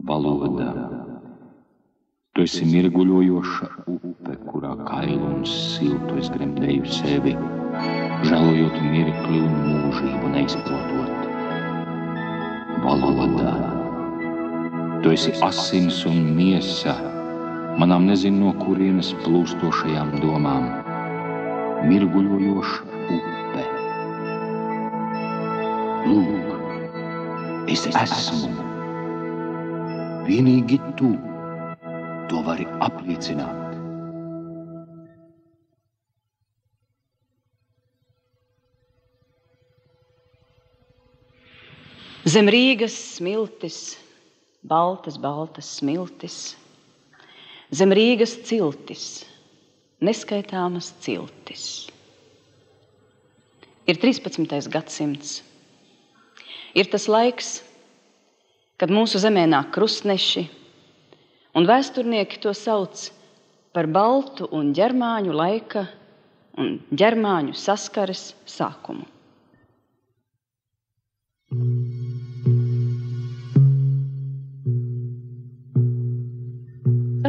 Valoda. Tu esi mirguļojoša upe, kurā kailu un siltu es gremdēju sevi, žēlojot mirkli un mūžību neizprotot. Valoda. Tu esi asins un miesa, manām nezinu no kurienes plūstošajām domām. Mirguļojoša upe. Lūk, es esmu. Vienīgi tu to vari apliecināt. Zem Rīgas smiltis, baltas smiltis, zem Rīgas ciltis, neskaitāmas ciltis. Ir 13. gadsimts. Ir tas laiks, kad mūsu zemē nāk krustneši, un vēsturnieki to sauc par baltu un ģermāņu laika un ģermāņu saskares sākumu.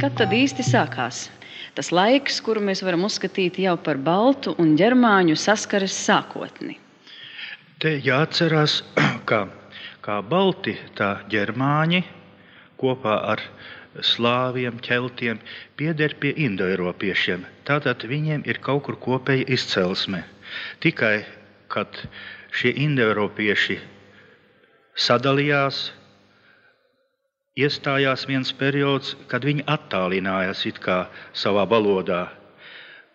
Kad tad īsti sākās tas laiks, kuru mēs varam uzskatīt jau par baltu un ģermāņu saskares sākotni? Te jāatcerās, kā balti, tā ģermāņi kopā ar slāviem, ķeltiem pieder pie indoeiropiešiem. Tātad viņiem ir kaut kur kopēja izcelsme. Tikai, kad šie indoeiropieši sadalījās, iestājās viens periods, kad viņi attālinājās it kā savā valodā.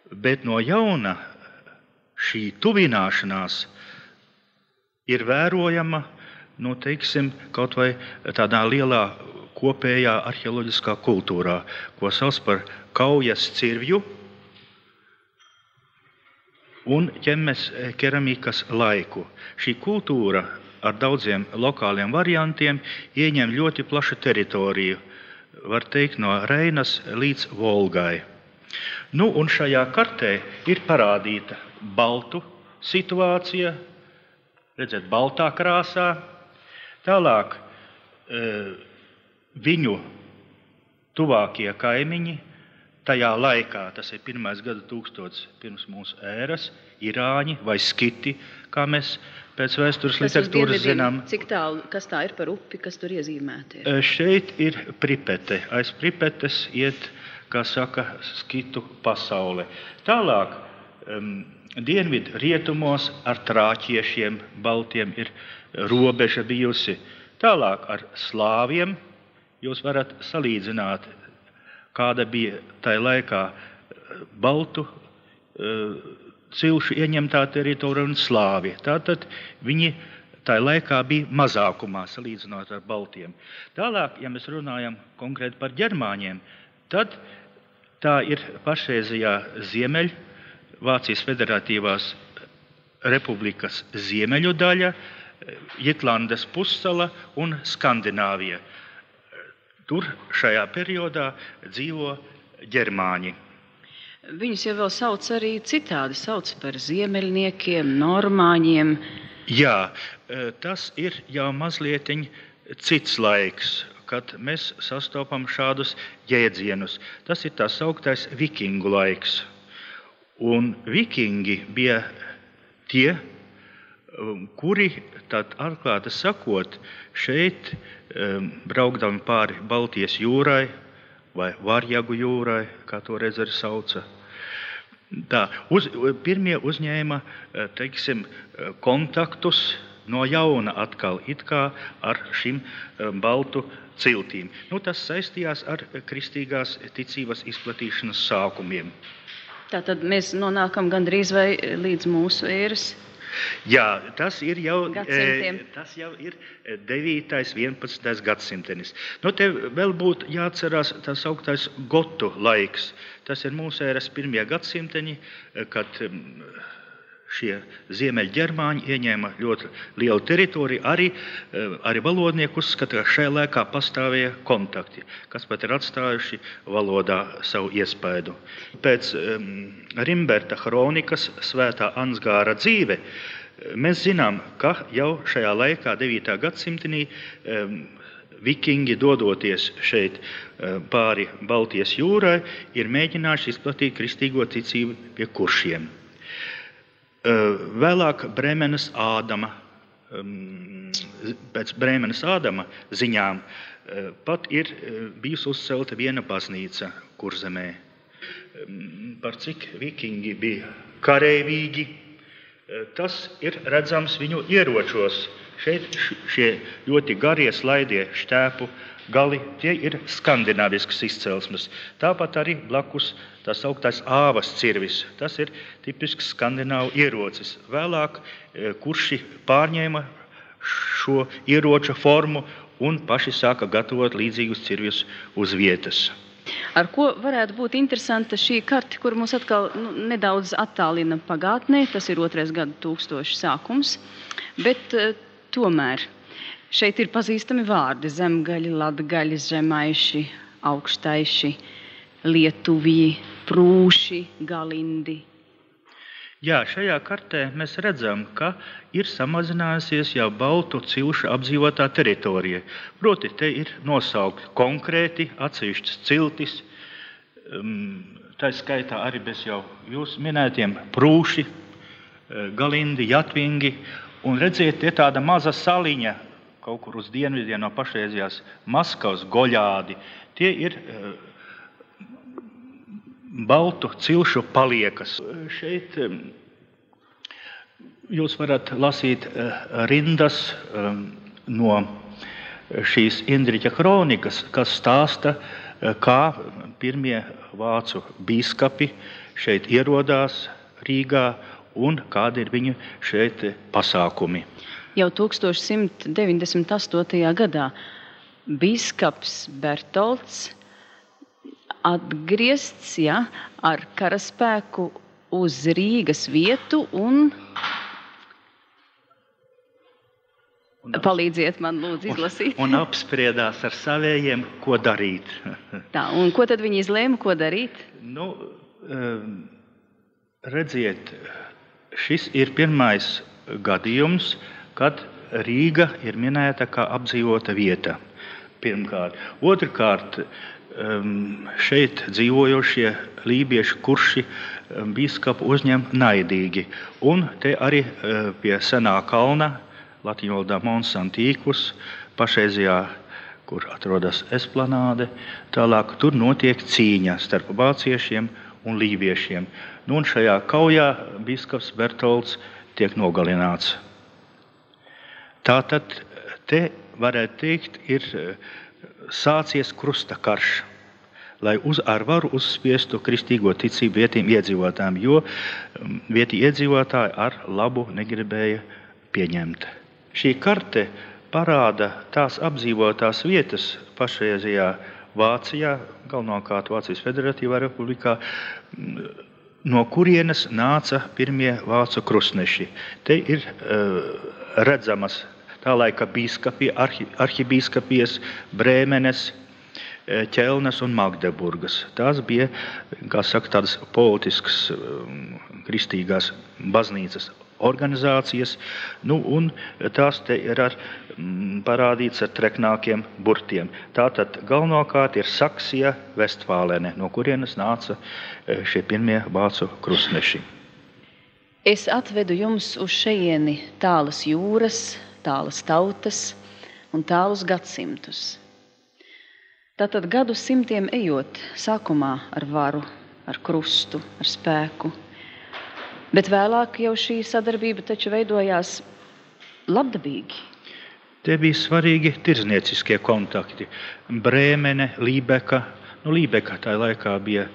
Bet no jauna šī tuvināšanās ir vērojama, teiksim, kaut vai tādā lielā kopējā arheoloģiskā kultūrā, ko sauc par kaujas cirvju un ķemmes keramikas laiku. Šī kultūra ar daudziem lokāliem variantiem ieņem ļoti plašu teritoriju, var teikt, no Reinas līdz Volgai. Un šajā kartē ir parādīta baltu situācija, redzēt, baltā krāsā. Tālāk viņu tuvākie kaimiņi tajā laikā, tas ir 1. gada tūkstotis pirms mūsu ēras, irāņi vai skiti, kā mēs pēc vēstures literatūras zinām. Cik tālu, kas tā ir par upi, kas tur iezīmēti? Šeit ir Pripete. Aiz Pripetes iet, kā saka, skitu pasaule. Tālāk dienvidu rietumos ar trāķiešiem, baltiem ir robeža bijusi. Tālāk ar slāviem jūs varat salīdzināt, kāda bija tajā laikā baltu cilšu ieņemtā teritorija un slāvi. Tātad viņi tajā laikā bija mazākumā salīdzinot ar baltiem. Tālāk, ja mēs runājam konkrēti par ģermāņiem, tad tā ir pašreizējā Vācijas Federatīvās Republikas ziemeļu daļa, Jutlandes pussala un Skandināvija. Tur šajā periodā dzīvo ģermāņi. Viņus jau vēl sauc arī citādi, sauc par ziemeļniekiem, normāņiem. Jā, tas ir jau mazliet cits laiks, kad mēs sastopam šādus jēdzienus. Tas ir tā sauktais vikingu laiks. Un vikingi bija tie, kuri, tad atklāti sakot, šeit braukdami pāri Baltijas jūrai vai Varjagu jūrai, kā to reiz arī sauca. Pirmie uzņēma, teiksim, kontaktus no jauna atkal it kā ar šim baltu ciltīm. Tas saistījās ar kristīgās ticības izplatīšanas sākumiem. Tātad mēs nonākam gandrīz vai līdz mūsu ēras? Jā, tas jau ir 9. 11. gadsimtenis. Te vēl būtu jāatcerās tā sauktais gotu laiks. Tas ir mūsu ēras 1. gadsimteņi, kad šie ziemeļģermāņi ieņēma ļoti lielu teritoriju. Arī valodnieki uzskata, ka šajā laikā pastāvēja kontakti, kas pat ir atstājuši valodā savu iespaidu. Pēc Rimberta kronikas Svētā Ansgāra dzīve mēs zinām, ka jau šajā laikā 9. gadsimtenī vikingi, dodoties šeit pāri Baltijas jūrai, ir mēģinājuši izplatīt kristīgo ticību pie kuršiem. Vēlāk pēc Brēmenes Ādama ziņām pat ir bijusi uzcelta viena baznīca Kurzemē. Par cik vikingi bija kareivīgi, tas ir redzams viņu ieročos. Šeit šie ļoti garie slaidie šķēpu gali, tie ir skandināviskas izcelsmes. Tāpat arī blakus tā sauktais āvas cirvis. Tas ir tipisks skandināvu ierocis. Vēlāk kurši pārņēma šo ieroča formu un paši sāka gatavot līdzīgus cirvjus uz vietas. Ar ko varētu būt interesanta šī karte, kur mūs atkal nedaudz attālina pagātnē, tas ir 2. gada tūkstoša sākums, bet tomēr šeit ir pazīstami vārdi: zemgaļi, latgaļi, žemaiši, augštaiši, lietuvji, prūši, galindi. Jā, šajā kartē mēs redzam, ka ir samazinājusies jau baltu cilšu apdzīvotā teritorija. Proti, te ir nosaukti konkrēti atsevišķas ciltis, tā skaitā arī bez jau jūs minētiem prūši, galindi, jatvingi. Un redziet, te tāda maza saliņa kaut kur uz dienvidiem no pašreizējās Maskavas Goļādi. Tie ir baltu cilšu paliekas. Šeit jūs varat lasīt rindas no šīs Indriķa kronikas, kas stāsta, kā pirmie vācu bīskapi šeit ierodās Rīgā un kādi ir viņu šeit pasākumi. Jau 1198. gadā bīskaps Bertolds atgriezts ar karaspēku uz Rīgas vietu un palīdziet man lūdzu izlasīt. Un apspriedās ar savējiem, ko darīt. Tā, un ko tad viņi izlēma, ko darīt? Redziet, šis ir pirmais gadījums, kad Rīga ir minēta kā apdzīvota vieta. Pirmkārt. Otrkārt, šeit dzīvojošie lībieši kurši bīskapu uzņem naidīgi. Un te arī pie senā kalna, latīņu valodā Mons Antiquus, pašreizajā, kur atrodas esplanāde, tālāk tur notiek cīņa starp vāciešiem un lībiešiem. Un šajā kaujā bīskaps Bertolds tiek nogalināts. Tātad te, varētu teikt, ir sācies krusta karš, lai ar varu uzspiestu kristīgo ticību vietiem iedzīvotājiem, jo vietī iedzīvotāji ar labu negribēja pieņemt. Šī karte parāda tās apdzīvotās vietas pašreizajā Vācijā, galvenokārt Vācijas Federatīvā republikā, no kurienes nāca pirmie vācu krustneši. Te ir redzamas tā laika bīskapi, arhibīskapijas, Brēmenes, Ķelnes un Magdeburgas. Tās bija, kā saka, tādas politiskas kristīgās baznīcas organizācijas, un tās te ir parādīts ar treknākiem burtiem. Tātad galvenokārt ir Saksija, Vestfālene, no kurienes nāca šie pirmie vācu krustneši. Es atvedu jums uz šejieni tālas jūras, tālas tautas un tālus gadsimtus. Tātad gadu simtiem ejot, sākumā ar varu, ar krustu, ar spēku, bet vēlāk jau šī sadarbība taču veidojās labdabīgi. Te bija svarīgi tirdznieciskie kontakti. Brēmene, Lībeka. Lībeka tajā laikā bija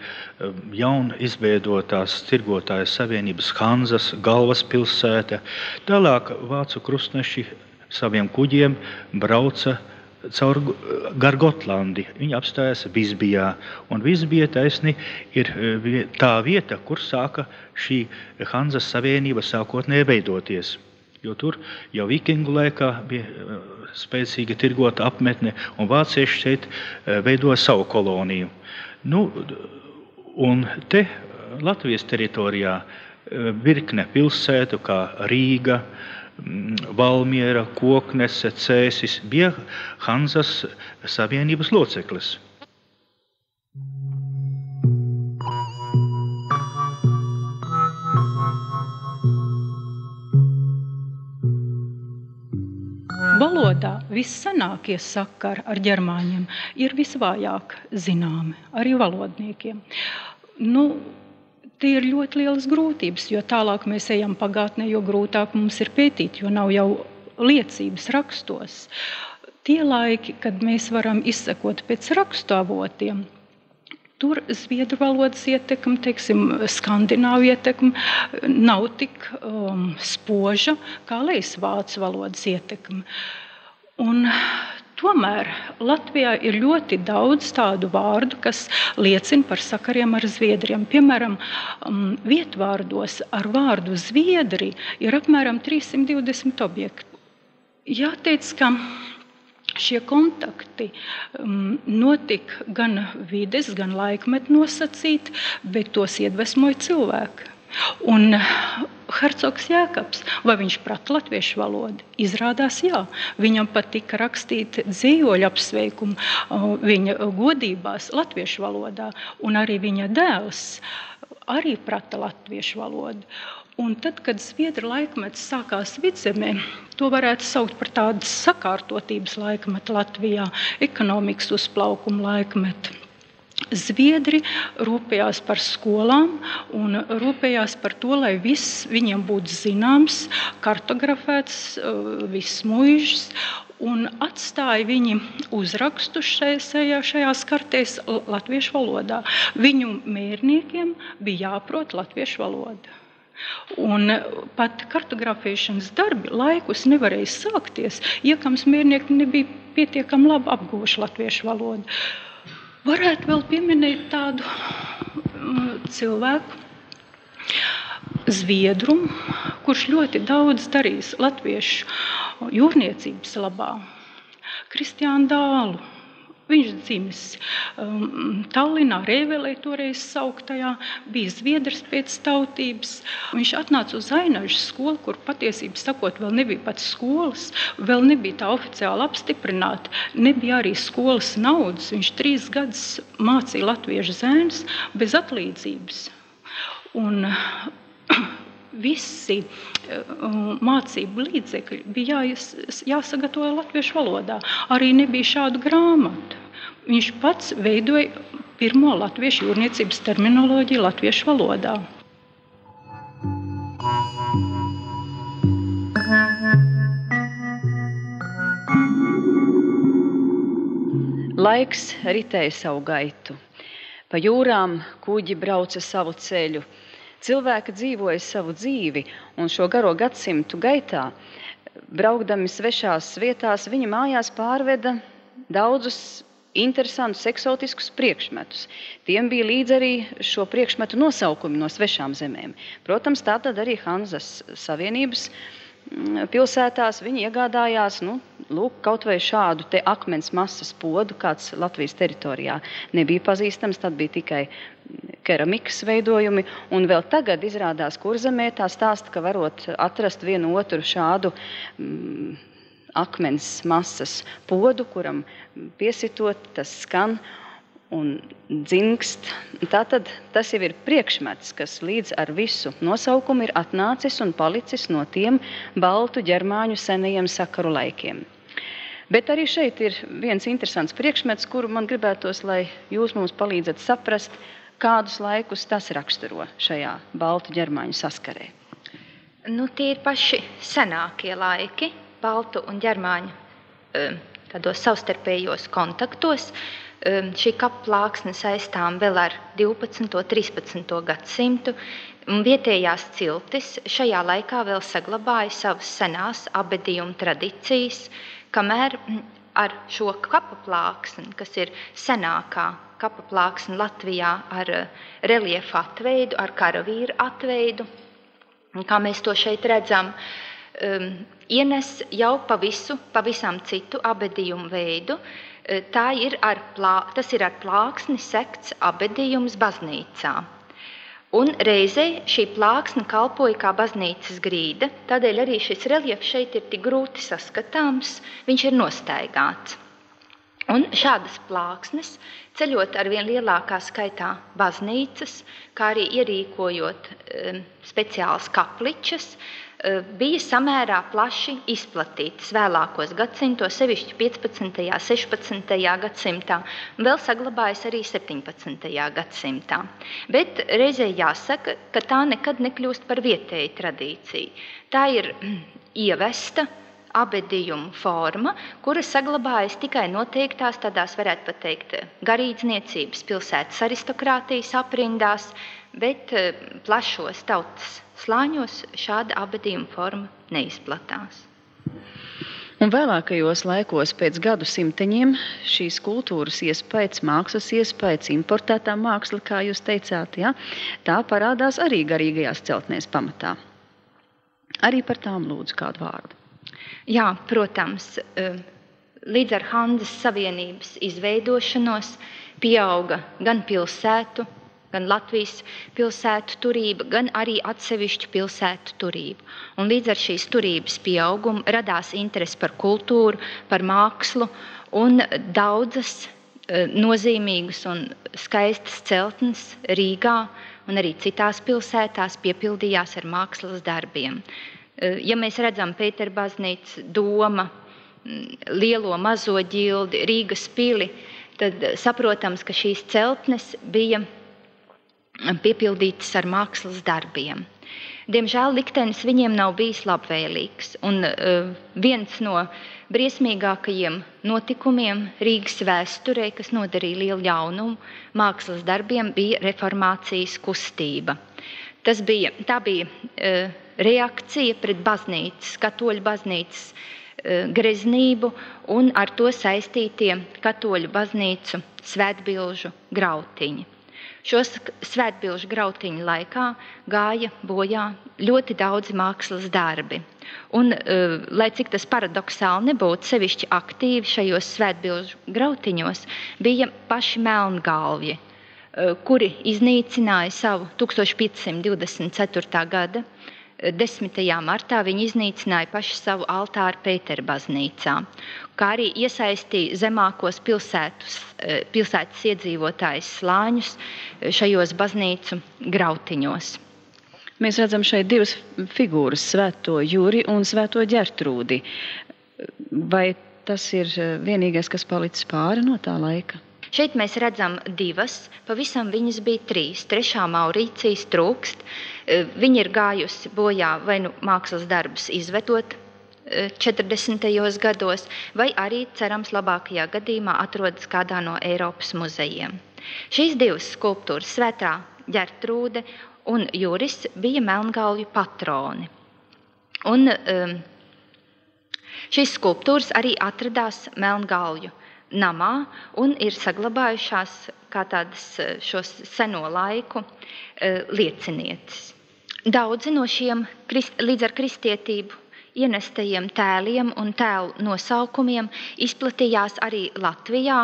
jaun izveidotās tirgotājas savienības Hanzas galvaspilsēta. Tālāk vācu krustneši saviem kuģiem brauca gar Gotlandi. Viņi apstājās Visbijā. Un Visbija taisni ir tā vieta, kur sāka šī Hanzas savienība sākotnēji veidoties. Jo tur jau vikingu laikā bija spēcīga tirgota apmetne, un vācieši šeit veidoja savu koloniju. Un te Latvijas teritorijā virkne pilsētu, kā Rīga, Valmiera, Koknese, Cēsis bija Hanzas savienības loceklis. Valodā vissenākie sakari ar ģermāņiem ir visvājāk zināmi, arī valodniekiem. Tie ir ļoti lielas grūtības, jo tālāk mēs ejam pagātnē, jo grūtāk mums ir pētīt, jo nav jau liecības rakstos. Tie laiki, kad mēs varam izsekot pēc rakstu avotiem, tur zviedru valodas ietekme, skandināvu ietekme nav tik spoža kā leisvācu valodas ietekme. Un tomēr Latvijā ir ļoti daudz tādu vārdu, kas liecina par sakariem ar zviedriem. Piemēram, vietvārdos ar vārdu zviedri ir apmēram 320 objektu. Jāteic, ka šie kontakti notika gan vides, gan laikmetu nosacīti, bet tos iedvesmoja cilvēki. Un hercogs Jēkabs, vai viņš prata latviešu valodu? Izrādās jā. Viņam pat tika rakstīt dzējoļu apsveikumu viņa godībās latviešu valodā, un arī viņa dēls arī prata latviešu valodu. Un tad, kad zviedru laikmets sākās Vidzemē, to varētu saukt par tādu sakārtotības laikmetu Latvijā, ekonomikas uzplaukuma laikmetu. Zviedri rūpējās par skolām un rūpējās par to, lai viss viņiem būtu zināms, kartografēts, viss muižas, un atstāja viņi uzrakstu šajās kartēs latviešu valodā. Viņu mērniekiem bija jāprot latviešu valoda. Un pat kartografēšanas darbi laikus nevarēja sākties, ja kamēr mērnieki nebija pietiekami labi apguvuši latviešu valodu. Varētu vēl pieminēt tādu cilvēku, zviedru, kurš ļoti daudz darījis latviešu jūrniecības labā, Kristiānu Dālu. Viņš dzimis Tallinā, Rēvelē toreiz sauktajā, bija zviedrs pēc tautības. Viņš atnāca uz Ainažu skolu, kur patiesībā sakot vēl nebija pat skolas, vēl nebija tā oficiāli apstiprināta, nebija arī skolas naudas. Viņš 3 gadus mācīja latviešu zēnus bez atlīdzības. Un visi mācību līdzekļi bija jāsagatavo latviešu valodā. Arī nebija šādu grāmatu. Viņš pats veidoja pirmo latviešu jūrniecības terminoloģiju latviešu valodā. Laiks ritēja savu gaitu. Pa jūrām kuģi brauca savu ceļu. Cilvēki dzīvoja savu dzīvi, un šo garo gadsimtu gaitā, braukdami svešās vietās, viņa mājās pārveda daudzus interesantus, eksotiskus priekšmetus. Tiem bija līdz arī šo priekšmetu nosaukumi no svešām zemēm. Protams, tātad arī Hanzas Savienības pilsētās viņi iegādājās, kaut vai šādu te akmens masas podu, kāds Latvijas teritorijā nebija pazīstams, tad bija tikai keramikas veidojumi, un vēl tagad izrādās Kurzemē tā stāsta, ka varot atrast vienu otru šādu akmens masas podu, kuram piesitot, tas skan un dzingst. Tātad tas jau ir priekšmets, kas līdz ar visu nosaukumu ir atnācis un palicis no tiem baltu ģermāņu senajiem sakaru laikiem. Bet arī šeit ir viens interesants priekšmets, kuru man gribētos, lai jūs mums palīdzat saprast, kādus laikus tas raksturo šajā baltu ģermāņu saskarē. Tie ir paši senākie laiki, baltu un ģermāņu tādos savstarpējos kontaktos. Šī kaplāksne saistām vēl ar 12. un 13. gadsimtu. Vietējās ciltis šajā laikā vēl saglabāja savas senās abedījuma tradīcijas, kamēr ar šo kapaplāksni, kas ir senākā kapaplāksne Latvijā ar reliefu atveidu, ar karavīru atveidu, kā mēs to šeit redzam, ienes jau pavisam citu abedījumu veidu. Tas ir ar plāksni sekts abedījums baznīcā. Un reizē šī plāksne kalpoja kā baznīcas grīda, tādēļ arī šis reljefs šeit ir tik grūti saskatāms, viņš ir nostaigāts. Un šādas plāksnes, ceļot ar vien lielākā skaitā baznīcas, kā arī ierīkojot speciālas kapličas, bija samērā plaši izplatītas vēlākos gadsimtos, sevišķi 15. 16. gadsimtā, un vēl saglabājas arī 17. gadsimtā. Bet reizē jāsaka, ka tā nekad nekļūst par vietēju tradīciju. Tā ir ievesta abedījumu forma, kura saglabājas tikai noteiktās, tādās varētu pateikt, garīdzniecības pilsētas aristokrātijas aprindās, bet plašos tautas slāņos šāda abedījuma forma neizplatās. Un vēlākajos laikos pēc gadsimteņiem šīs kultūras iespējas, mākslas iespējas, importētā māksla, kā jūs teicāt, ja, tā parādās arī garīgajās celtnēs pamatā. Arī par tām lūdzu kādu vārdu. Jā, protams, līdz ar Hanzas Savienības izveidošanos pieauga gan pilsētu, gan Latvijas pilsētu turība, gan arī atsevišķu pilsētu turība. Un līdz ar šīs turības pieaugumu radās interese par kultūru, par mākslu, un daudzas nozīmīgas un skaistas celtnes Rīgā un arī citās pilsētās piepildījās ar mākslas darbiem. Ja mēs redzam Pēterbaznīcu, Doma, Lielo mazo ģildi, Rīgas pili, tad saprotams, ka šīs celtnes bija piepildītas ar mākslas darbiem. Diemžēl liktenis viņiem nav bijis labvēlīgs, un viens no briesmīgākajiem notikumiem Rīgas vēsturē, kas nodarīja lielu ļaunumu mākslas darbiem, bija reformācijas kustība. Tā bija reakcija pret baznīcas, katoļu baznīcas greznību un ar to saistītie katoļu baznīcu svētbilžu grautiņi. Šos svētbilžu grautiņu laikā gāja bojā ļoti daudzi mākslas darbi. Un, lai cik tas paradoksāli nebūtu, sevišķi aktīvi šajos svētbilžu grautiņos bija paši melngalvji, kuri iznīcināja savu 1524. gada 10. martā viņi iznīcināja paši savu altāru Pēterbaznīcā, kā arī iesaistīja zemākos pilsētas iedzīvotājus slāņus šajos baznīcu grautiņos. Mēs redzam šeit divas figūras, Svēto Juri un Svēto Ģertrūdi. Vai tas ir vienīgais, kas palicis pāri no tā laika? Šeit mēs redzam divas, pavisam viņas bija trīs. Trešā Maurīcijas trūkst. Viņa ir gājusi bojā vai nu mākslas darbus izvedot 40. gados, vai arī, cerams, labākajā gadījumā atrodas kādā no Eiropas muzejiem. Šīs divas skulptūras, Svētā Ģertrūde un Juris, bija melngalvju patroni. Un šīs skulptūras arī atradās melngalvju namā un ir saglabājušās kā tādas šos seno laiku liecinieces. Daudzi no šiem līdz ar kristietību ienestajiem tēliem un tēlu nosaukumiem izplatījās arī Latvijā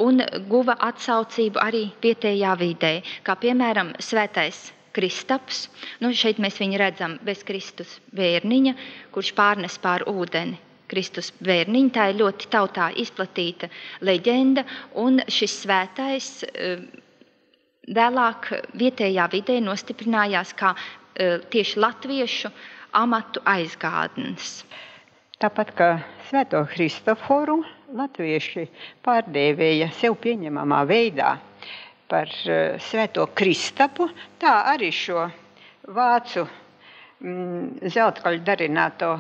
un guva atsaucību arī vietējā vidē, kā piemēram Svētais Kristaps. Šeit mēs viņu redzam bez Kristus bērniņa, kurš pārnes pār ūdeni Kristus bērniņu. Tā ir ļoti tautā izplatīta leģenda, un šis svētais vēlāk vietējā vidē nostiprinājās kā tieši latviešu amatu aizgādnes. Tāpat kā Svēto Kristoforu latvieši pārdēvēja sev pieņemamā veidā par Svēto Kristapu, tā arī šo vācu zeltkaļu darināto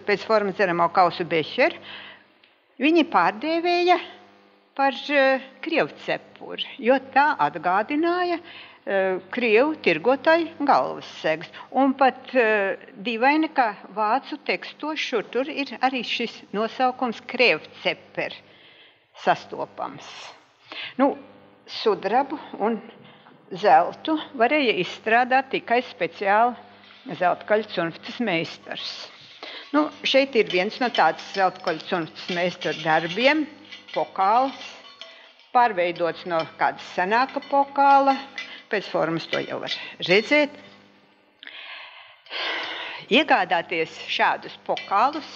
pēc formas dzeramā kausu bešeru, viņi pārdēvēja par krievu cepuri, jo tā atgādināja krievu tirgotāju galvas segas. Un pat dīvaini, ka vācu tekstos šur tur ir arī šis nosaukums krievu ceperi sastopams. Sudrabu un zeltu varēja izstrādāt tikai speciāli zeltkaļu cunftas meistars. Šeit ir viens no tāds zeltkaļu cunftas meistaru darbiem, pokals, pārveidots no kāda senāka pokala. Pēc formas to jau var redzēt. Iegādāties šādus pokalus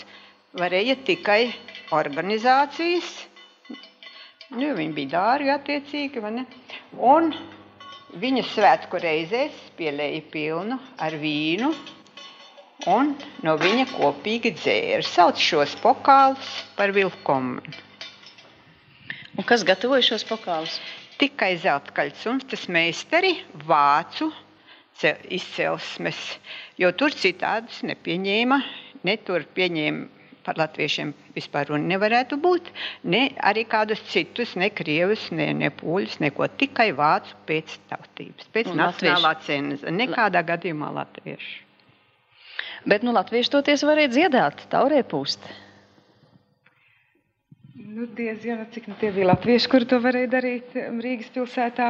varēja tikai organizācijas, jo viņi bija dārgi attiecīgi, vai ne? Un viņu svētku reizēs pielēja pilnu ar vīnu un no viņa kopīgi dzēra. Sauc šos pokalus par vilkomanu. Un kas gatavoja šos pokalus? Tikai zeltkaļcumstas meistari vācu izcelsmes, jo tur citādus nepieņēma, ne tur pieņēma par latviešiem vispār runa nevarētu būt, ne arī kādus citus, ne krievus, ne poļus, neko, tikai vācu pēc tautības, pēc nacionālā cenza, nekādā gadījumā latviešu. Bet latvieši toties varēja dziedāt, taurē pūst. Diezgan, cik tie bija latvieši, kuri to varēja darīt Rīgas pilsētā.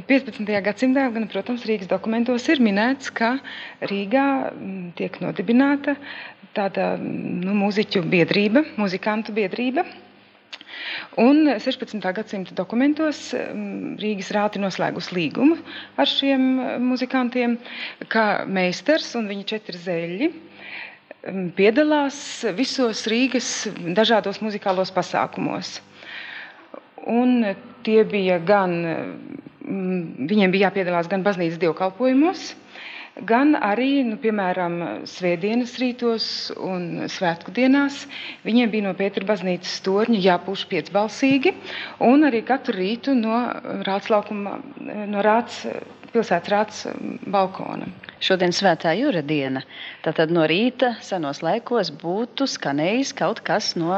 15. gadsimtā, gan, protams, Rīgas dokumentos ir minēts, ka Rīgā tiek nodibināta tāda mūziķu biedrība, muzikantu biedrība. Un 16. gadsimta dokumentos Rīgas rāti noslēgus līgumu ar šiem muzikantiem, ka meistars un viņa 4 zeļļi piedalās visos Rīgas dažādos muzikālos pasākumos. Un tie bija viņiem bija jāpiedalās gan baznīcas dievkalpojumos, gan arī, piemēram, svētdienas rītos un svētku dienās. Viņiem bija no Pētera baznīcas torņa jāpūš piecbalsīgi, un arī katru rītu no pilsētas rāts balkona. Šodien svētā Jūra diena. Tātad no rīta senos laikos būtu skanējis kaut kas no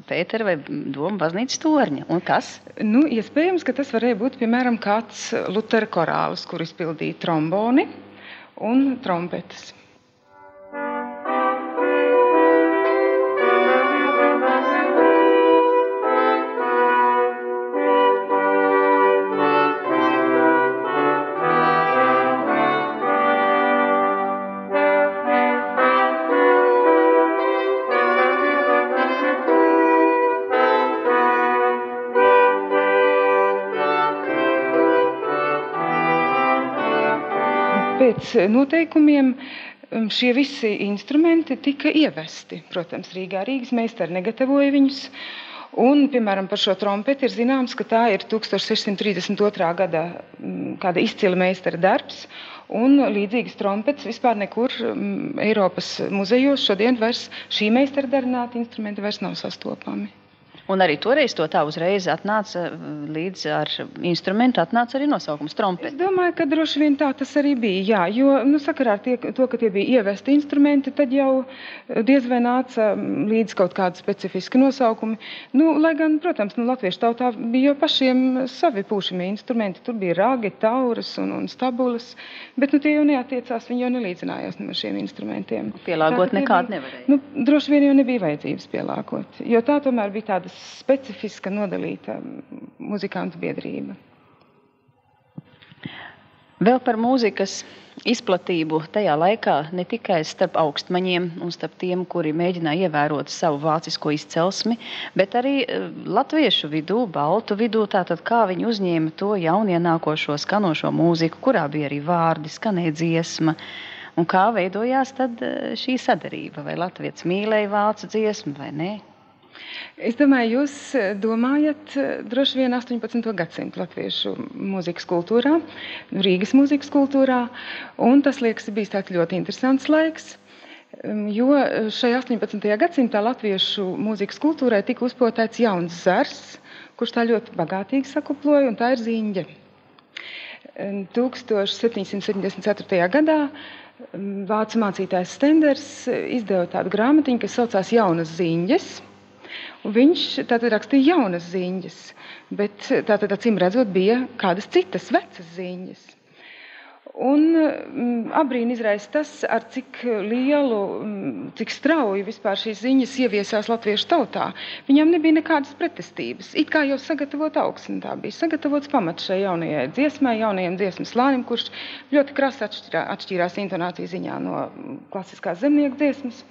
Pētera vai Doma baznīcas torņa. Un kas? Iespējams, ka tas varēja būt, piemēram, kāds Lutera korālis, kur izpildīja tromboni un trompetes. Pēc noteikumiem šie visi instrumenti tika ievesti. Protams, Rīgas meistari negatavoja viņus. Un, piemēram, par šo trompeti ir zināms, ka tā ir 1632. gada kāda izcila meistara darbs. Un līdzīgas trompetes vispār nekur Eiropas muzejos šodien vairs šī meistara darināti instrumenti vairs nav sastopami. Un arī toreiz to tā uzreiz atnāca līdz ar instrumentu, atnāca arī nosaukums trompeti. Es domāju, ka droši vien tā tas arī bija, jā, jo sakarā ar to, ka tie bija ievesti instrumenti, tad jau diez vai nāca līdz kaut kādi specifiski nosaukumi. Lai gan, protams, latviešu tautā bija jau pašiem savi pūšamie instrumenti, tur bija ragi, tauras un stabulas, bet tie jau neatiecās, viņi jau nelīdzinājās ar šiem instrumentiem. Pielāgot nekādu nevarēja. Droši vien jau nebija vajadzības pielāgot, jo tā tomēr bija tāda specifiska nodalīta muzikantu biedrība. Vēl par mūzikas izplatību tajā laikā ne tikai starp augstmaņiem un starp tiem, kuri mēģināja ievērot savu vācisko izcelsmi, bet arī latviešu vidū, baltu vidū, tātad kā viņi uzņēma to jaunienākošo skanošo mūziku, kurā bija arī vārdi, skanēja dziesma. Un kā veidojās tad šī sadarība? Vai latvietis mīlēja vācu dziesmu vai ne? Es domāju, jūs domājat droši vien 18. gadsimtu latviešu mūzikas kultūrā, Rīgas mūzikas kultūrā, un tas, liekas, bijis tāds ļoti interesants laiks, jo šajā 18. gadsimtā latviešu mūzikas kultūrai tika uzpotēts jauns zars, kurš tā ļoti bagātīgi sakuploja, un tā ir ziņģe. 1774. gadā vācu mācītājs Stenders izdeva tādu grāmatiņu, kas saucās Jaunas ziņģes. Un viņš tātad rakstīja jaunas ziņas, bet tātad acīm redzot bija kādas citas vecas ziņas. Un abrīnu izraisa tas, ar cik lielu, cik strauji vispār šīs ziņas ieviesās latviešu tautā. Viņam nebija nekādas pretestības. It kā jau sagatavot augsni, tā bija sagatavots pamats šai jaunajai dziesmai, jaunajam dziesmas slānim, kurš ļoti krasi atšķīrās intonāciju ziņā no klasiskās zemnieku dziesmas.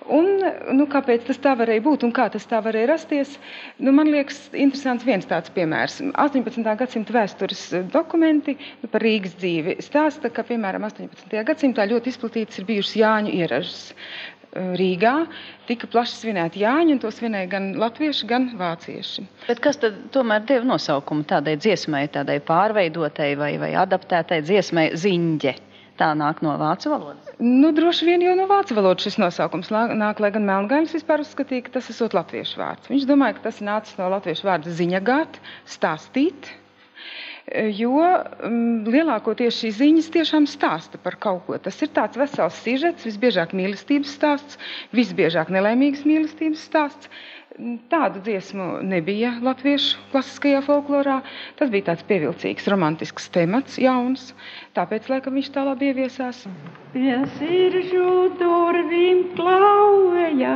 Un, kāpēc tas tā varēja būt un kā tas tā varēja rasties? Man liekas, interesants viens tāds piemērs. 18. gadsimta vēstures dokumenti par Rīgas dzīvi stāsta, ka, piemēram, 18. gadsimtā ļoti izplatītas ir bijušas Jāņu ieražas. Rīgā tika plaši svinēti Jāņi, un to svinēja gan latvieši, gan vācieši. Bet kas tad tomēr deva nosaukumu tādai dziesmai, tādai pārveidotai vai adaptētai dziesmai Ziņģe? Tā nāk no vācu valodas? Droši vien jau no vācu valodas šis nosaukums nāk, lai gan Melngainis vispār uzskatīja, ka tas esot latviešu vārds. Viņš domāja, ka tas nācis no latviešu vārda ziņagāt, stāstīt, jo lielākoties šīs ziņas tiešām stāsta par kaut ko. Tas ir tāds vesels sižets, visbiežāk mīlestības stāsts, visbiežāk nelaimīgas mīlestības stāsts. Tādu dziesmu nebija latviešu klasiskajā folklorā. Tas bija tāds pievilcīgs, romantisks temats, jauns. Tāpēc, laikam, viņš tā labi ieviesās. Pie siržu durvīm klauvēja,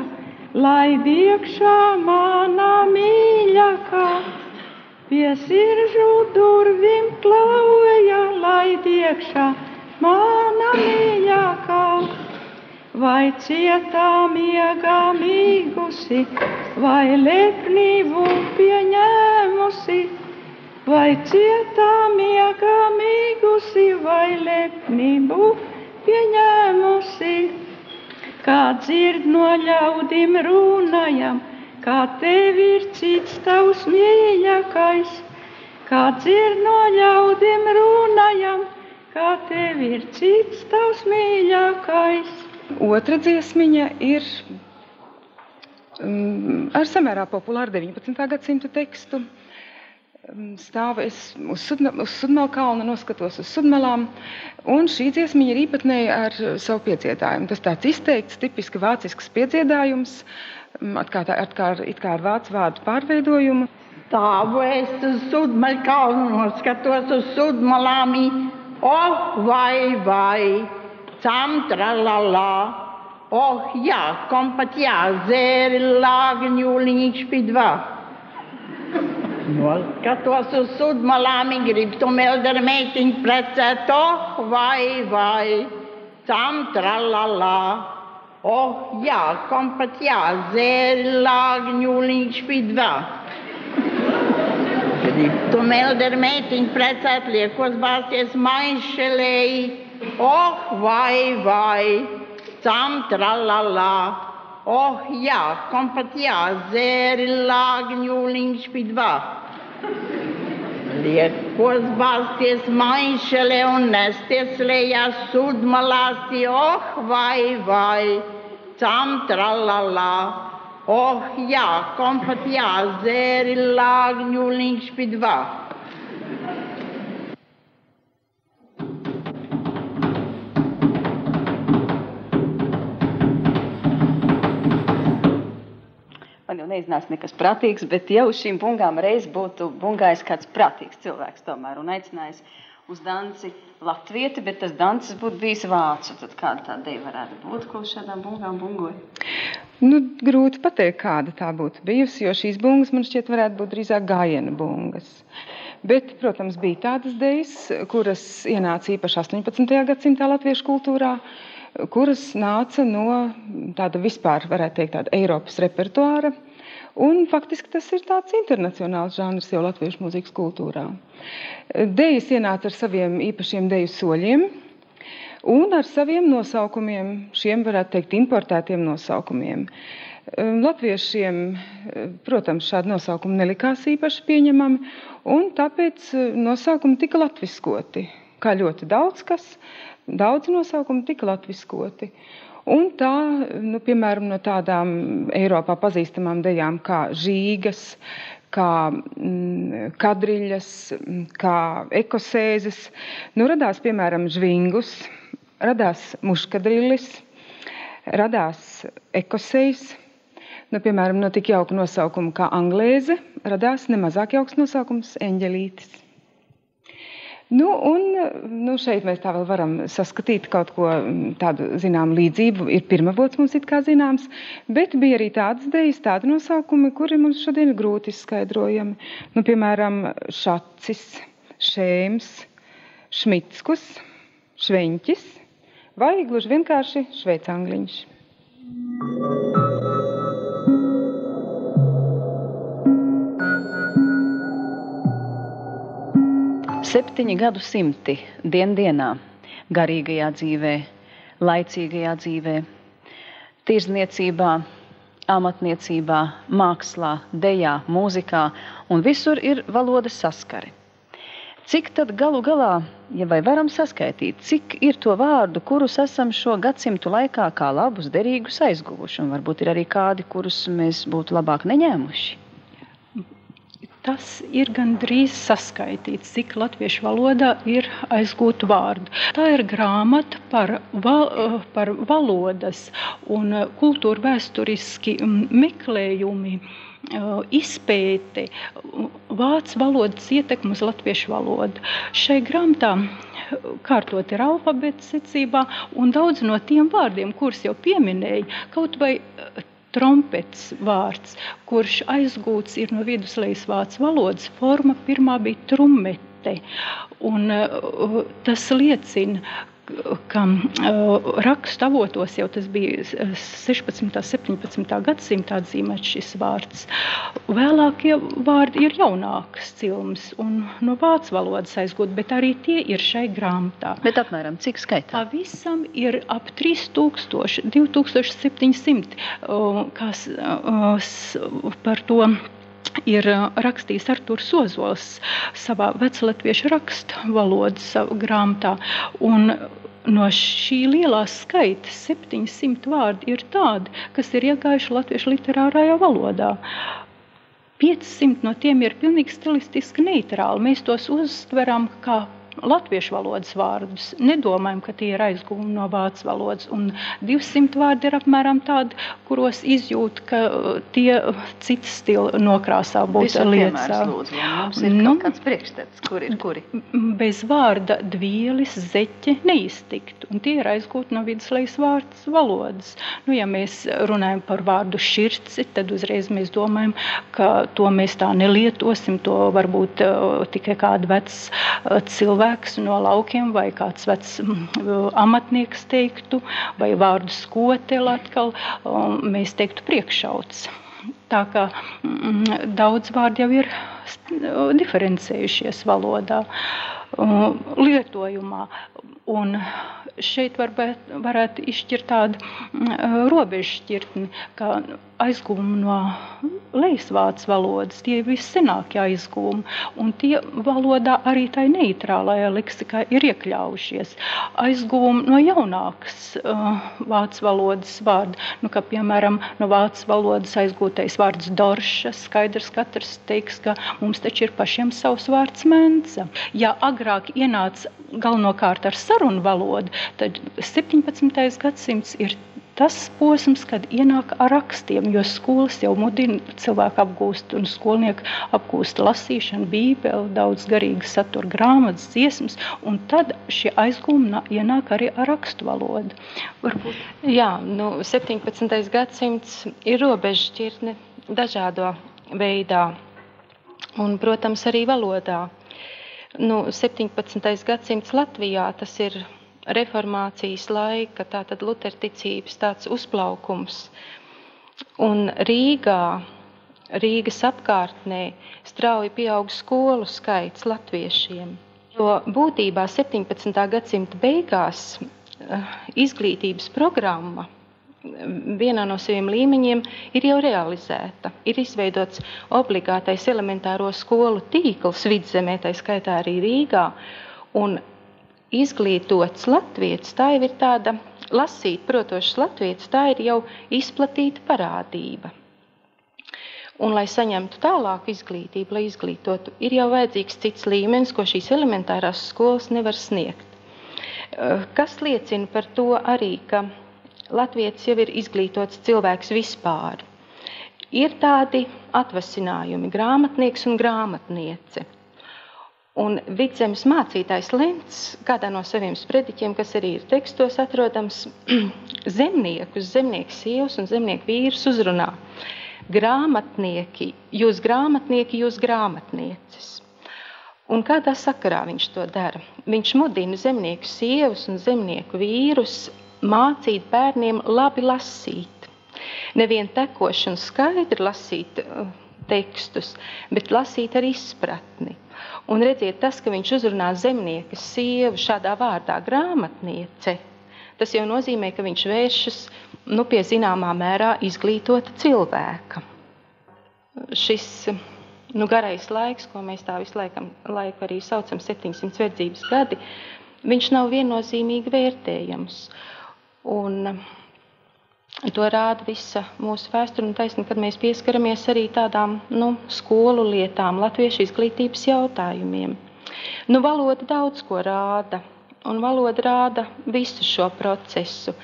laid iekšā mana mīļākā. Pie siržu durvīm klauvēja, laid iekšā mana mīļākā. Vai cietā miegā mīgusi, vai lepnību pieņēmusi, vai cietā miegā mīgusi, vai lepnību pieņēmusi. Kā dzird no ļaudīm runājam, kā tev ir cits tavs mīļākais. Kā dzird no ļaudīm runājam, kā tev ir cits tavs mīļākais. Otra dziesmiņa ir ar samērā populāru 19. gadsimta tekstu. Stāvu es uz Sudmela kalna, noskatos uz Sudmelām, un šī dziesmiņa ir īpatnēja ar savu piedziedājumu. Tas tāds izteikts, tipiski vācisks piedziedājums, it kā ar vācu vārdu pārveidojumu. Stāvu es uz Sudmela kalnu, noskatos uz Sudmelām, vai. Sam tralala, jā, kompatjā, zēri lāgņūliņš pidvā. Noskatos uz Sudmelām, grib tu melder meitiņu precēt, vai. Sam tralala, jā, kompatjā, zēri lāgņūliņš pidvā. Grib tu melder meitiņu precēt, liekos bāsties maišelēji. Vai, sam tralala, jā, kompatjā, zēri lāgņūliņš pidvā. Liekos bāsties maišelē un nesties lejā Sudmelasti, vai, sam tralala, jā, kompatjā, zēri lāgņūliņš pidvā. Man jau neiznās nekas prātīgs, bet jau šīm bungām reiz būtu bungājis kāds prātīgs cilvēks tomēr un aicinājis uz danci latvieti, bet tas dancis būtu bijis vācu. Tad kāda tā deja varētu būt, ko šādām bungām bungoja? Grūti pateikt, kāda tā būtu bijusi, jo šīs bungas man šķiet varētu būt drīzāk gājiena bungas. Bet, protams, bija tādas dejas, kuras ienāca īpaši 18. gadsimtā latviešu kultūrā, kuras nāca no tāda vispār, varētu teikt, tāda Eiropas repertuāra. Un faktiski tas ir tāds internacionāls žanrs jau latviešu mūzikas kultūrā. Dejas ienāca ar saviem īpašiem deju soļiem un ar saviem nosaukumiem, šiem varētu teikt importētiem nosaukumiem. Latviešiem, protams, šādi nosaukumi nelikās īpaši pieņemami, un tāpēc nosaukumi tika latviskoti, kā ļoti daudz kas. Daudz nosaukumi tika latviskoti. Un tā, piemēram, no tādām Eiropā pazīstamām dejām kā žīgas, kā kadriļas, kā ekosēzes, radās, piemēram, žvingus, radās muškadrilis, radās ekosējs, piemēram, no tik jauka nosaukuma kā anglēze, radās nemazāk jauks nosaukums eņģelītis. Šeit mēs tā vēl varam saskatīt kaut ko tādu zinām līdzību. Ir pirmavots mums it kā zināms, bet bija arī tādas dejas, tādi nosaukumi, kuri mums šodien ir grūti izskaidrojami. Piemēram, šacis, šēms, šmitskus, šveņķis vai gluži vienkārši šveicangliņš. Septiņi gadsimti dienā, garīgajā dzīvē, laicīgajā dzīvē, tirdzniecībā, amatniecībā, mākslā, dejā, mūzikā un visur ir valodas saskare. Cik tad galu galā, ja vai varam saskaitīt, cik ir to vārdu, kurus esam šo gadsimtu laikā kā labus, derīgus aizguvuši, un varbūt ir arī kādi, kurus mēs būtu labāk neņēmuši? Tas ir gandrīz saskaitīts, cik latviešu valodā ir aizgūtu vārdu. Tā ir grāmata par valodas un kultūra vēsturiski meklējumi, izpēti, vācu valodas ietekmi uz latviešu valodu. Šai grāmatā kārtot ir alfabēta secībā, un daudz no tiem vārdiem, kurus jau pieminēja, kaut vai trompets vārds, kurš aizgūts ir no viduslejas vācu valodas, forma pirmā bija trummete. Un tas liecina, ka rakstu avotos jau tas bija 16. 17. gadsimtā atzīmēts šis vārds. Vēlākie vārdi ir jaunākas cilmes un no vācu valodas aizgūt, bet arī tie ir šai grāmatā. Bet apmēram cik skaitā? Pavisam ir ap 3000, 2700, kas par to ir rakstījis Artūrs Ozols savā veclatviešu rakstu valodas grāmatā. Un no šī lielā skaita 700 vārdi ir tādi, kas ir iegājuši latviešu literārajā valodā. 500 no tiem ir pilnīgi stilistiski neitrāli. Mēs tos uztveram kā latviešu valodas vārdus. Nedomājam, ka tie ir aizgūmi no vācu valodas. Un 200 vārdi ir apmēram tādi, kuros izjūt, ka tie cits stila nokrāsā būtu liecā. Lūdzu, mums ir kaut kāds priekšstats, kuri? Bez vārda dvielis, zeķe neiztikt. Un tie ir aizgūti no viduslejas vārds valodas. Ja mēs runājam par vārdu širci, tad uzreiz mēs domājam, ka to mēs tā nelietosim, to varbūt tikai kāda vecs cilvēks no laukiem vai kāds vecs amatnieks teiktu, vai vārdu skotele atkal, mēs teiktu priekšauts. Tā kā daudz vārdi jau ir diferencējušies valodā, lietojumā. Un šeit varētu izšķirt tādu robežšķirtni, kā aizgūmi no lejasvācu valodas, tie vissenākie aizgūmi, un tie valodā arī tai neitrālajā leksikā ir iekļaujušies. Aizgūmi no jaunākas vācu valodas vārda, kā piemēram no vācu valodas aizgūtais vārds dorša, skaidrs katrs teiks, ka mums taču ir pašiem savs vārds menca. Ja agrāk ienāca galvenokārt ar sarunu valodu, tad 17. gadsimts ir tas posms, kad ienāk ar rakstiem, jo skolas jau mudina cilvēku apgūst un skolnieku apgūst lasīšanu, bībeli, daudz garīgi satura grāmatas, dziesmas, un tad šie aizgūmi ienāk arī ar rakstu valodu. Varbūt. Jā, 17. gadsimts ir robežšķirtne dažādo veidā un, protams, arī valodā. 17. gadsimts Latvijā tas ir reformācijas laika, tātad luterticības tāds uzplaukums. Un Rīgas apkārtnē strauji pieaug skolu skaits latviešiem. Jo būtībā 17. gadsimta beigās izglītības programma vienā no saviem līmeņiem ir jau realizēta. Ir izveidots obligātais elementāro skolu tīkls Vidzemē, tā skaitā arī Rīgā, un izglītots latvietis, tā jau ir tāda lasīt protošs latvietis, tā ir jau izplatīta parādība. Un, lai saņemtu tālāku izglītību, lai izglītotu, ir jau vajadzīgs cits līmenis, ko šīs elementārās skolas nevar sniegt. Kas liecina par to arī, ka latvietis jau ir izglītots cilvēks vispār. Ir tādi atvasinājumi, grāmatnieks un grāmatniece. Un Vidzemes mācītājs Lents, kādā no saviem sprediķiem, kas arī ir tekstos atrodams, zemniekus, zemnieku sievas un zemnieku vīrus uzrunā. Grāmatnieki, jūs grāmatnieces. Un kādā sakarā viņš to dara? Viņš mudina zemnieku sievas un zemnieku vīrus mācīt bērniem labi lasīt. Nevien tekoši un skaidri lasīt tekstus, bet lasīt ar izpratni. Un redziet, tas, ka viņš uzrunā zemniekas sievu šādā vārdā grāmatniece, tas jau nozīmē, ka viņš vēršas pie zināmā mērā izglītota cilvēka. Šis garais laiks, ko mēs tā visu laiku arī saucam 700 verdzības gadi, viņš nav viennozīmīgi vērtējams. Un to rāda visa mūsu vēsture un taisnība, kad mēs pieskaramies arī tādām skolu lietām, latviešu izglītības jautājumiem. Valoda daudz ko rāda, un valoda rāda visu šo procesu,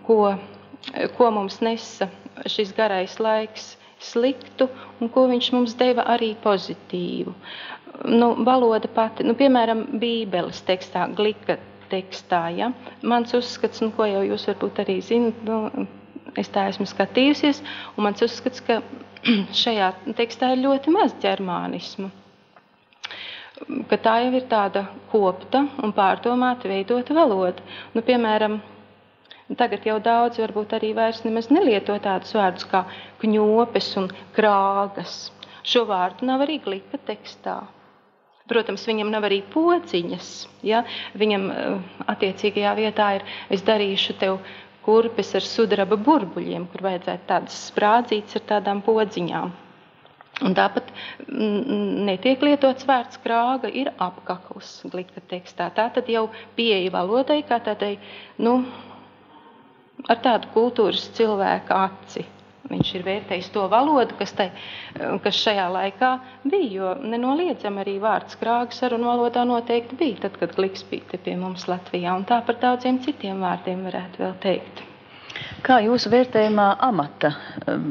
ko mums nesa šis garais laiks sliktu un ko viņš mums deva arī pozitīvu. Valoda pati, piemēram, Bībeles tekstā, Glika tekstā, ja? Mans uzskats, ko jau jūs varbūt arī zinat, es tā esmu skatījusies, un mans uzskats, ka šajā tekstā ir ļoti maz ģermānismu. Ka tā jau ir tāda kopta un pārdomāta veidota valoda. Piemēram, tagad jau daudz varbūt arī vairs nemaz nelieto tādus vārdus kā kņopes un krāgas. Šo vārdu nav arī Glika tekstā. Protams, viņam nav arī pociņas. Ja? Viņam attiecīgajā vietā ir, es darīšu tev kurpes ar sudraba burbuļiem, kur vajadzētu tādas sprādzītas ar tādām podziņām. Un tāpat netiek lietots vārds krāga, ir apkakls Glika tekstā. Tā tad jau pieeja valodai kā tādai, ar tādu kultūras cilvēka aci. Viņš ir vērtējis to valodu, kas šajā laikā bija, jo nenoliedzam arī vārds krāgas sarunu valodā noteikti bija, tad, kad Gliks bija pie mums Latvijā, un tā par daudziem citiem vārdiem varētu vēl teikt. Kā jūsu vērtējumā amata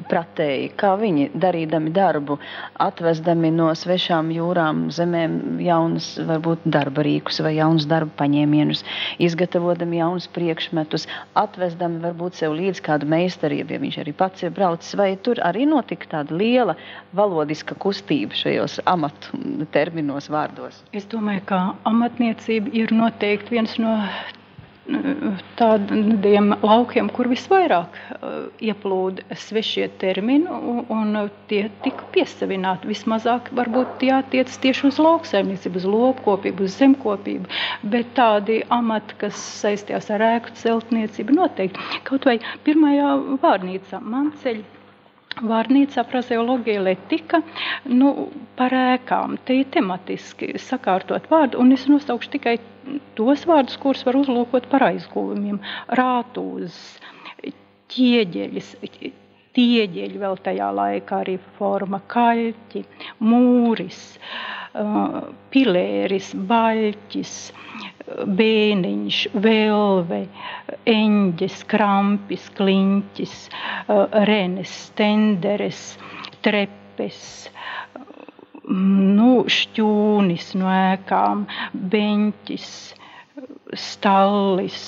pratēji, kā viņi darīdami darbu, atvesdami no svešām jūrām, zemēm jaunas, varbūt darba rīkus vai jaunas darba paņēmienus, izgatavotami jaunus priekšmetus, atvesdami varbūt sev līdz kādu meistarību, ja viņš arī pats ir braucis, vai tur arī notika tāda liela valodiska kustība šajos amatu terminos vārdos? Es domāju, ka amatniecība ir noteikti viens no tādiem laukiem, kur visvairāk ieplūda svešie termini, un tie tika piesavināti. Vismazāk varbūt tie attiec tieši uz lauksaimniecību, uz lopkopību, uz zemkopību, bet tādi amati, kas saistījās ar ēku celtniecību, noteikti. Kaut vai pirmajā vārnīcā Manceļa vārnīcā frazeoloģija letika, par ēkām. Te ir tematiski sakārtot vārdu, un es nosaukšu tikai tos vārdus, kurus var uzlūkot par aizguvumiem. Rātūzes, ķieģeļis, tieģeļi vēl tajā laikā arī forma, kaļķi, mūris, pilēris, baļķis, bēniņš, velve, eņģes, krampis, kliņķis, renes, stenderes, trepes, šķūnis no ēkām, beņķis, stallis,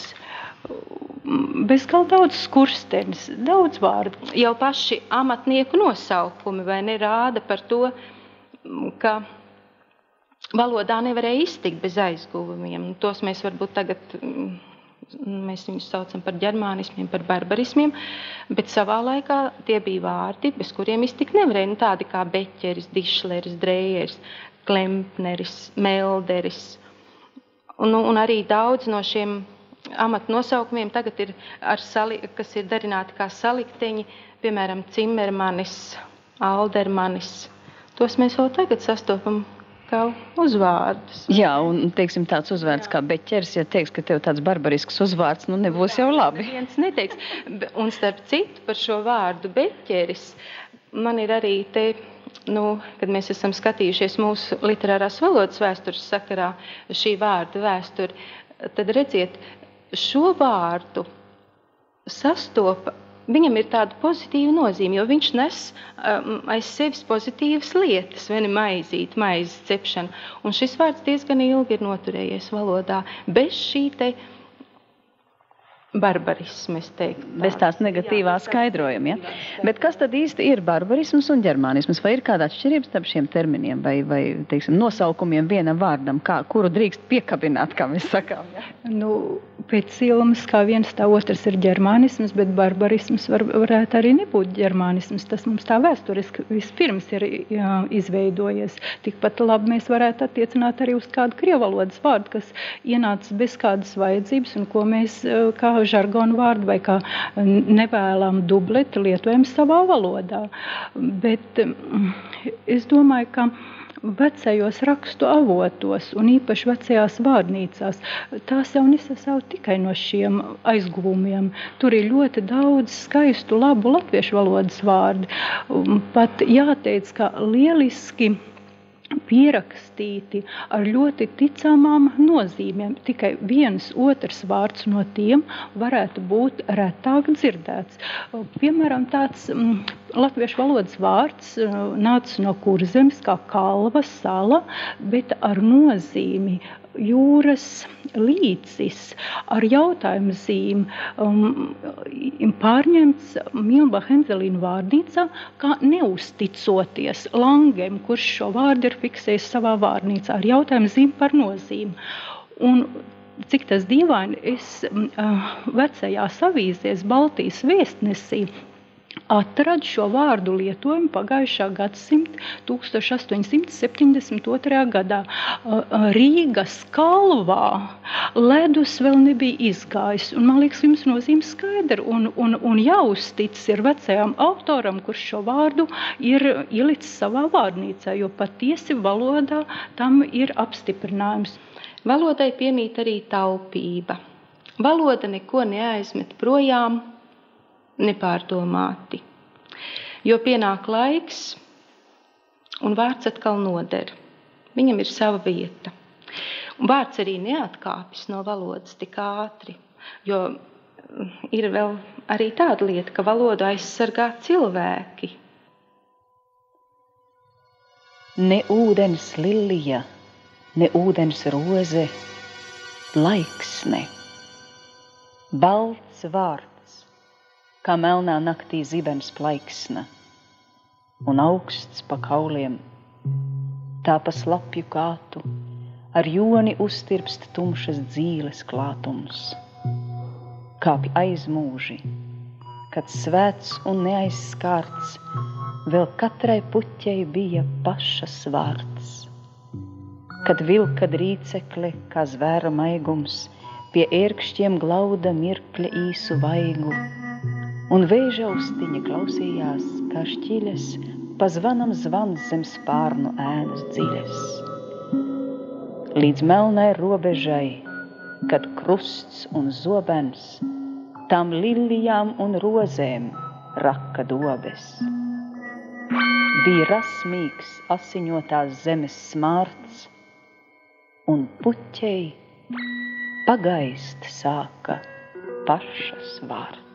bezgal daudz skurstenis, daudz vārdu. Jau paši amatnieku nosaukumi vai nerāda par to, ka valodā nevarēja iztikt bez aizguvumiem. Tos mēs varbūt tagad, mēs viņus saucam par ģermānismiem, par barbarismiem, bet savā laikā tie bija vārdi, bez kuriem iztikt nevarēja. Tādi kā beķeris, dišleris, drējeris, klempneris, melderis. Un arī daudz no šiem amatu nosaukumiem tagad ir, kas ir darināti kā salikteņi, piemēram, cimermanis, aldermanis. Tos mēs vēl tagad sastopam kā uzvārdus. Jā, un teiksim tāds uzvārds kā beķeris, ja teiks, ka tev tāds barbarisks uzvārds, nebūs jau labi. Neviens neteiks. Un starp citu par šo vārdu beķeris, man ir arī te, kad mēs esam skatījušies mūsu literārās valodas vēstures sakarā šī vārda vēsturi, tad redziet, šo vārdu sastopa. Viņam ir tāda pozitīva nozīme, jo viņš nes aiz sevis pozitīvas lietas, vai ne maizīt, maizes cepšana. Un šis vārds diezgan ilgi ir noturējies valodā. Bez šī te barbarismu, es teiktu. Bez tās negatīvā skaidrojuma, ja? Bet kas tad īsti ir barbarisms un ģermānisms? Vai ir kāda atšķirības starp šiem terminiem vai teiksim, nosaukumiem vienam vārdam, kuru drīkst piekabināt, kā mēs sakām? Ja? Pēc ilmas kā viens tā otrs ir ģermānisms, bet barbarisms varētu arī nebūt ģermānisms. Tas mums tā vēsturiski vispirms ir izveidojies. Tikpat labi mēs varētu attiecināt arī uz kādu krievvalodas vārdu, kas ienācis bez kādas vajadzības un ko mēs kā žargonu vārdu vai kā nevēlam dubleti lietojam savā valodā. Bet es domāju, ka vecajos rakstu avotos un īpaši vecajās vārnīcās tās jau nesasauc tikai no šiem aizguvumiem. Tur ir ļoti daudz skaistu, labu latviešu valodas vārdu. Pat jāteic, ka lieliski pierakstīti ar ļoti ticamām nozīmēm. Tikai viens otrs vārds no tiem varētu būt retāk dzirdēts. Piemēram, tāds latviešu valodas vārds nāca no Kurzemes kā kalva, sala, bet ar nozīmi jūras līcis, ar jautājumu zīmi pārņemts Milbacha Enzelīna vārnīcā, kā neusticoties Langem, kurš šo vārdu ir fiksējis savā vārnīcā, ar jautājumu zīmi par nozīmi. Un cik tas dīvaini, es vecajās avīzēs Baltijas vēstnesī atradu šo vārdu lietojumu pagājušā gadsimta 1872. gadā. Rīgas kalvā ledus vēl nebija izgājis, un man liekas, jums nozīme skaidra, un jāuztic ir vecajām autoram, kurš šo vārdu ir ielicis savā vārnīcā, jo patiesi valodā tam ir apstiprinājums. Valodai piemīt arī taupība. Valoda neko neaizmet projām, nepārdomāti, jo pienāk laiks un vārds atkal noder. Viņam ir sava vieta. Un vārds arī neatkāpjas no valodas tik ātri, jo ir vēl arī tāda lieta, ka valodu aizsargā cilvēki. Ne ūdens lilija, ne ūdens roze, laiksne, balts vārds, kā melnā naktī zibens plaiksna, un augsts pa kauliem, tā pa slapju kātu, ar joni uztirpst tumšas dzīles klātums. Kāpi aizmūži, kad svēts un neaizskārts, vēl katrai puķei bija pašas vārds. Kad vilka drīcekle, kā zvēra maigums, pie ērkšķiem glauda mirkļa īsu vaigu, un vēža austiņa klausījās, kā šķiļas, pa zvanam zvans zem spārnu ēnas dziļas. Līdz melnai robežai, kad krusts un zobens, tām lilijām un rozēm raka dobes. Bija rasmīgs asiņotās zemes smārts, un puķei pagaist sāka pašas vārds.